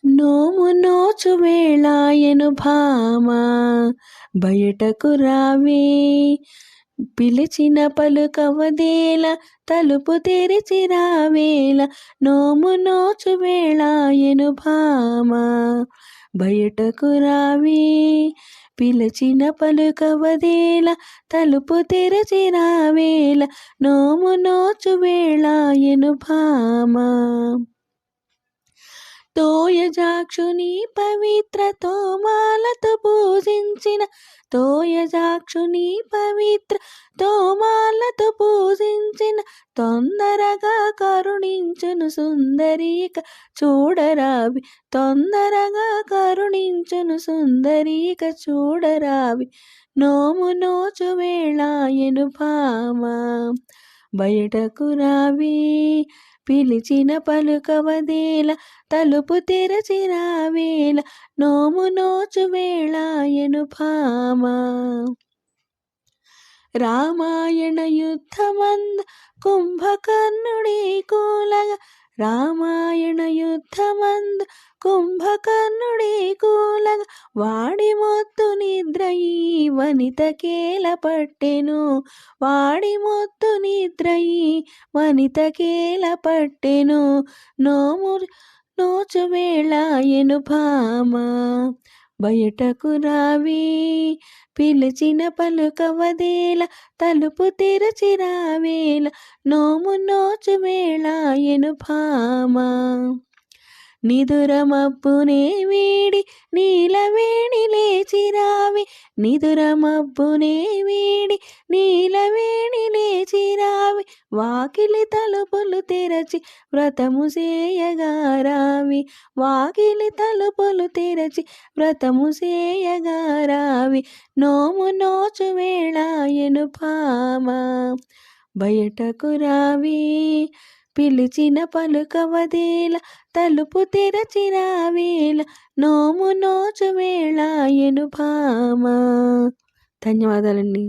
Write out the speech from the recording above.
నోము నోచు వేళాయెను భామ బయటకు రావే, పిలిచిన పలుకవదేల తలుపు తెరిచి రావేల. నోము నోచు వేళాయెను భామ బయటకు రావే, పిలిచిన పలుకవదేల తలుపు తెరిచి రావేల. నోము నోచు వేళాయెను భామ. తోయజాక్షుని పవిత్ర తోమాలతో పూజించిన, తోయజాక్షుని పవిత్ర తోమాలతో పూజించిన, తొందరగా కరుణించును సుందరీక చూడరావి, తొందరగా కరుణించును సుందరీక చూడరావి. నోము నోచు వేళాయెను భామ బయటకు రావే, పిలిచిన పలుకవదేల తలుపు తెరచి రావేల. నోము నోచు వేళాయెను భామ. రామాయణ యుద్ధమందు కుంభకర్ణుడి కూలగా, రామాయణ యుద్ధమందు కుంభకర్ణుడి కూలగా, వాడి మొత్తు నిద్రయి వనితకేల పట్టెను, వాడి మొత్తు నిద్రయి వనితకేల పట్టెను. నోము నోచు వేళాయెను భామ బయటకు రావే, పిలిచిన పలుకవదేల తలుపు తెరచి రావేల. నోము నోచు వేళాయెను భామ. నిదురమబ్బునే వీడి నీలవేణి లేచి రావే, నిదురమబ్బునే వీడి నీలవేణి లేచి రావే, వాకిలి తలుపులు తెరచి వ్రతము చేయగా రావి, వాకిలి తలుపులు తెరచి వ్రతము చేయగా రావి. నోము నోచు వేళాయెను భామ బయటకు రావే, పిలిచిన పలుకవదేల తలుపు తెరచి రావేల. నోము నోచు వేళాయెను భామ. ధన్యవాదాలండి.